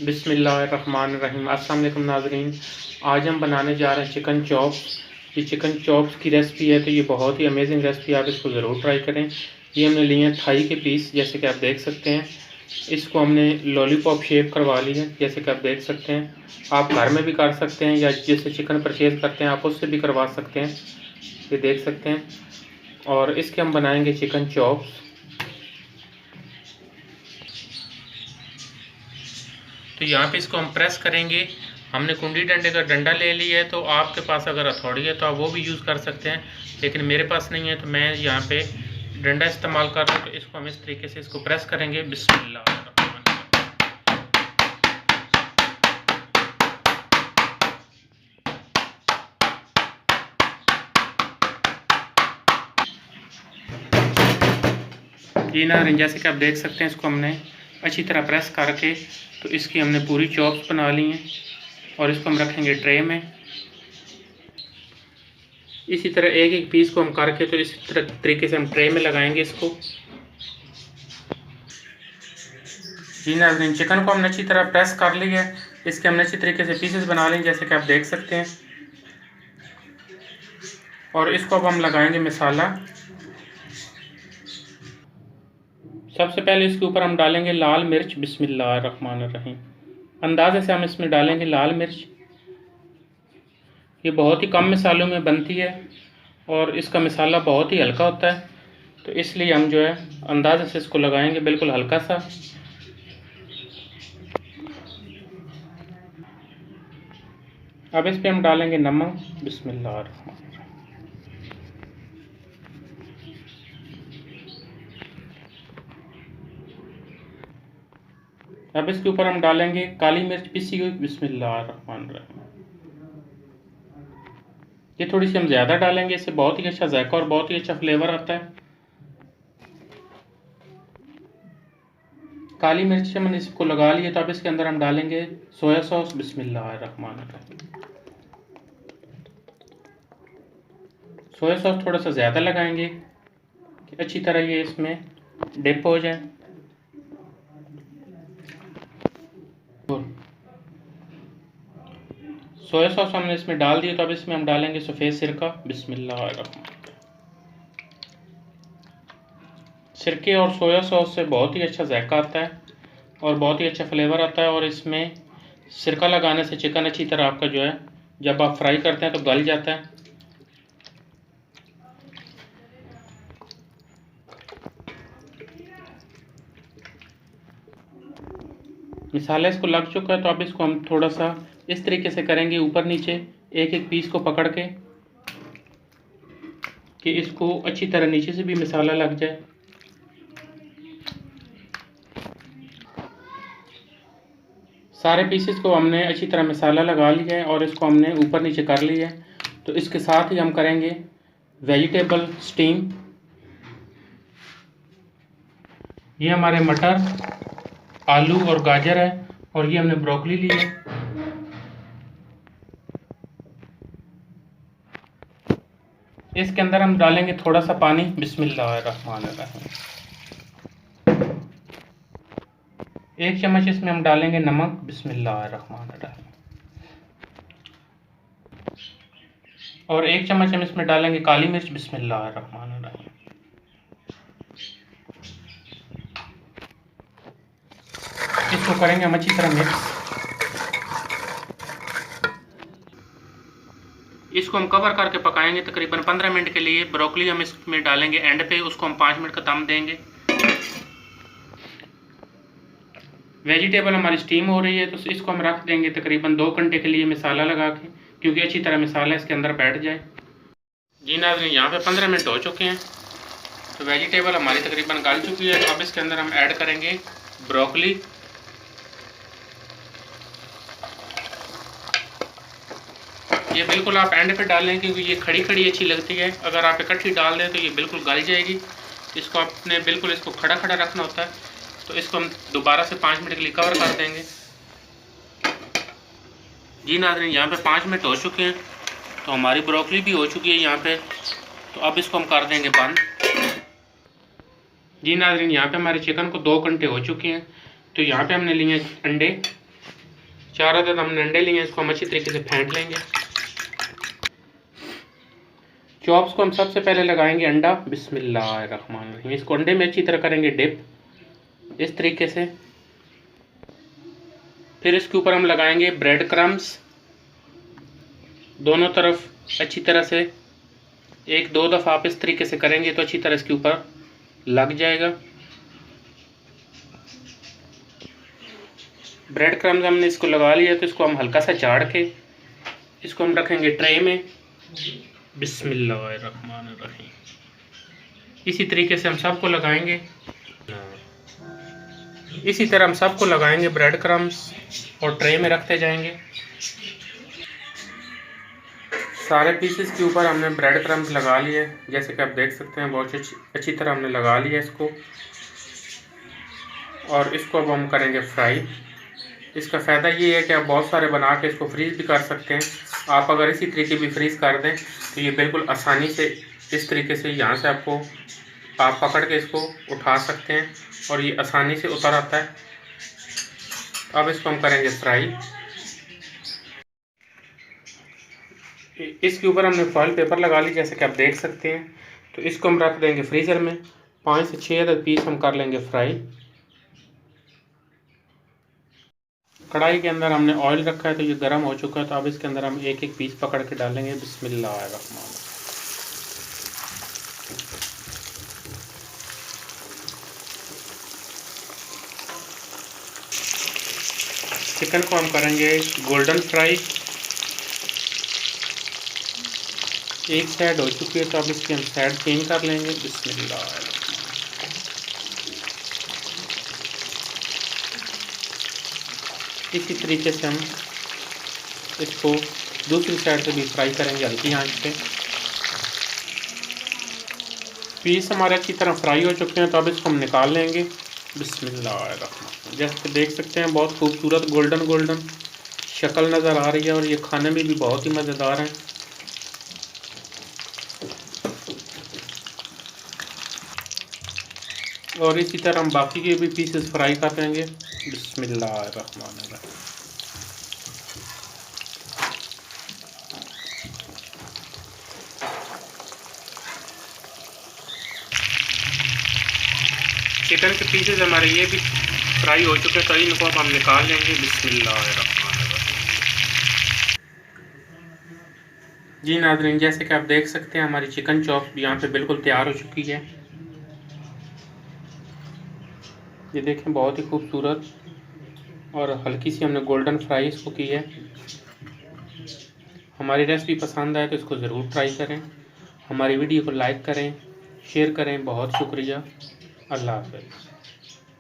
बिस्मिल्लाहिर्रहमानिर्रहीम। अस्सलाम वालेकुम नाज़रीन। आज हम बनाने जा रहे हैं चिकन चॉप्स। ये चिकन चॉप्स की रेसिपी है, तो ये बहुत ही अमेजिंग रेसिपी, आप इसको ज़रूर ट्राई करें। ये हमने लिए हैं थाई के पीस, जैसे कि आप देख सकते हैं। इसको हमने लॉलीपॉप शेप करवा ली है, जैसे कि आप देख सकते हैं। आप घर में भी कर सकते हैं, या जैसे चिकन परचेज़ करते हैं आप उससे भी करवा सकते हैं। ये देख सकते हैं। और इसके हम बनाएंगे चिकन चॉप्स। तो यहाँ पे इसको हम प्रेस करेंगे। हमने कुंडी डंडे का डंडा ले लिया है, तो आपके पास अगर हथौड़ी है तो आप वो भी यूज़ कर सकते हैं, लेकिन मेरे पास नहीं है तो मैं यहाँ पे डंडा इस्तेमाल कर रहा हूँ। तो इसको हम इस तरीके से इसको प्रेस करेंगे। बिस्मिल्लाह। जी नाज़रीन, जैसे कि आप देख सकते हैं, इसको हमने अच्छी तरह प्रेस करके तो इसकी हमने पूरी चॉप्स बना ली हैं, और इसको हम रखेंगे ट्रे में। इसी तरह एक एक पीस को हम करके तो इस तरीके से हम ट्रे में लगाएंगे इसको। जी नाज़रीन, चिकन को हमने अच्छी तरह प्रेस कर लिया है। इसके हमने अच्छी तरीके से पीसेस बना लिए, जैसे कि आप देख सकते हैं। और इसको अब हम लगाएंगे मसाला। सबसे पहले इसके ऊपर हम डालेंगे लाल मिर्च। बिस्मिल्लाहिर्रहमानिर्रहीम। अंदाज़े से हम इसमें डालेंगे लाल मिर्च। ये बहुत ही कम मसालों में बनती है, और इसका मसाला बहुत ही हल्का होता है, तो इसलिए हम जो है अंदाज़े से इसको लगाएंगे, बिल्कुल हल्का सा। अब इस पे हम डालेंगे नमक। बिस्मिल्लाहिर्रहमानिर्रहीम। अब इसके ऊपर हम डालेंगे काली मिर्च पिसी हुई। बिस्मिल्लाहिर्रहमानिर्रहीम। ये थोड़ी सी हम ज़्यादा डालेंगे, इससे बहुत ही अच्छा जायका और बहुत ही अच्छा फ्लेवर आता है। काली मिर्च से मैंने इसको लगा लिया, तो अब इसके अंदर हम डालेंगे सोया सॉस। बिस्मिल्लाहिर्रहमानिर्रहीम। सोया सॉस थोड़ा सा ज़्यादा लगाएंगे कि अच्छी तरह ये इसमें डिप हो जाए। सोया सॉस हमने इसमें डाल दिया, तो अब इसमें हम डालेंगे सफ़ेद सिरका। बिस्मिल्लाहिर्रहमानिर्रहीम। सिरके और सोया सॉस से बहुत ही अच्छा जायका आता है, और बहुत ही अच्छा फ्लेवर आता है। और इसमें सिरका लगाने से चिकन अच्छी तरह आपका जो है, जब आप फ्राई करते हैं तो गल जाता है। मसाला इसको लग चुका है, तो अब इसको हम थोड़ा सा इस तरीके से करेंगे, ऊपर नीचे एक एक पीस को पकड़ के, कि इसको अच्छी तरह नीचे से भी मसाला लग जाए। सारे पीसेस को हमने अच्छी तरह मसाला लगा लिया है, और इसको हमने ऊपर नीचे कर लिया है। तो इसके साथ ही हम करेंगे वेजिटेबल स्टीम। ये हमारे मटर, आलू और गाजर है, और ये हमने ब्रोकली ली है। इसके अंदर हम डालेंगे थोड़ा सा पानी। बिस्मिल्लाहिर्रहमानिर्रहीम। 1 चम्मच इसमें हम डालेंगे नमक। बिस्मिल्लाहिर्रहमानिर्रहीम। और 1 चम्मच हम इसमें डालेंगे काली मिर्च। बिस्मिल्लाहिर्रहमानिर्रहीम। इसको करेंगे हम अच्छी तरह मिक्स। इसको हम कवर करके पकाएंगे तकरीबन 15 मिनट के लिए। ब्रोकली हम इसमें डालेंगे एंड पे, उसको हम 5 मिनट का दम देंगे। वेजिटेबल हमारी स्टीम हो रही है, तो इसको हम रख देंगे तकरीबन 2 घंटे के लिए मसाला लगा के, क्योंकि अच्छी तरह मसाला इसके अंदर बैठ जाए। जी नाज़रीन, यहाँ पे 15 मिनट हो चुके हैं, तो वेजिटेबल हमारी तकरीबन गल चुकी है। तो अब इसके अंदर हम ऐड करेंगे ब्रोकली। ये बिल्कुल आप एंड पे डालें, क्योंकि ये खड़ी खड़ी अच्छी लगती है। अगर आप इकट्ठी डाल दें तो ये बिल्कुल गल जाएगी। इसको आपने बिल्कुल इसको खड़ा खड़ा रखना होता है। तो इसको हम दोबारा से 5 मिनट के लिए कवर कर देंगे। जी नाज़रीन, यहाँ पे 5 मिनट हो चुके हैं, तो हमारी ब्रोकली भी हो चुकी है यहाँ पे। तो अब इसको हम कर देंगे बंद। जी नाज़रीन, यहाँ पे हमारे चिकन को 2 घंटे हो चुके हैं। तो यहाँ पे हमने लिए अंडे। 4 अदद हमने अंडे लिए हैं, इसको हम अच्छी तरीके से फेंट लेंगे। चॉप्स को हम सबसे पहले लगाएंगे अंडा, बिस्मिल्लाहिर्रहमानिर्रहीम। इसको अंडे में अच्छी तरह करेंगे डिप इस तरीके से। फिर इसके ऊपर हम लगाएंगे ब्रेड क्रम्स, दोनों तरफ अच्छी तरह से 1-2 दफ़ा आप इस तरीके से करेंगे तो अच्छी तरह इसके ऊपर लग जाएगा। ब्रेड क्रम्स हमने इसको लगा लिया तो इसको हम हल्का सा चाड़ के इसको हम रखेंगे ट्रे में, बिस्मिल्लाहिर्रहमानिर्रहीम। इसी तरीके से हम सबको लगाएंगे, इसी तरह हम सबको लगाएंगे ब्रेड क्रम्स और ट्रे में रखते जाएंगे। सारे पीसेस के ऊपर हमने ब्रेड क्रम्स लगा लिए, जैसे कि आप देख सकते हैं बहुत अच्छी तरह हमने लगा लिया इसको। और इसको अब हम करेंगे फ्राई। इसका फ़ायदा ये है कि आप बहुत सारे बना के इसको फ्रीज़ भी कर सकते हैं। आप अगर इसी तरीके भी फ्रीज़ कर दें तो ये बिल्कुल आसानी से इस तरीके से यहाँ से आपको आप पकड़ के इसको उठा सकते हैं और ये आसानी से उतर आता है। अब इसको हम करेंगे फ्राई। इसके ऊपर हमने फॉइल पेपर लगा ली, जैसे कि आप देख सकते हैं। तो इसको हम रख देंगे फ्रीज़र में। 5 से 6 अदद पीस हम कर लेंगे फ्राई। कढ़ाई के अंदर हमने ऑयल रखा है तो ये गर्म हो चुका है। तो अब इसके अंदर हम एक एक पीस पकड़ के डालेंगे, बिस्मिल्लाहिर्रहमानिर्रहीम। चिकन को हम करेंगे गोल्डन फ्राई। एक साइड हो चुकी है तो अब इसकी हम साइड चेंज कर लेंगे, बिस्मिल्लाह। इसी तरीके से हम इसको दूसरी साइड से भी फ्राई करेंगे हल्की आंच पे। पीस हमारे अच्छी तरह फ्राई हो चुके हैं तो अब इसको हम निकाल लेंगे, बिस्मिल्लाह। जैसे कि देख सकते हैं बहुत खूबसूरत गोल्डन गोल्डन शक्ल नज़र आ रही है और ये खाने में भी बहुत ही मज़ेदार है। और इसी तरह हम बाकी के भी पीसेस फ्राई कर लेंगे, बिस्मिल्लाहिर्रहमानिर्रहीम। चिकन के पीसेस हमारे ये भी फ्राई हो चुके हैं तो इनको अब हम निकाल लेंगे, बिस्मिल्लाहिर्रहमानिर्रहीम। जी नाज़रीन, जैसे कि आप देख सकते हैं हमारी चिकन चॉप यहाँ पे बिल्कुल तैयार हो चुकी है। ये देखें बहुत ही खूबसूरत और हल्की सी हमने गोल्डन फ्राई इसको की है। हमारी रेसिपी पसंद आए तो इसको ज़रूर ट्राई करें। हमारी वीडियो को लाइक करें, शेयर करें। बहुत शुक्रिया। अल्लाह हाफ़िज़।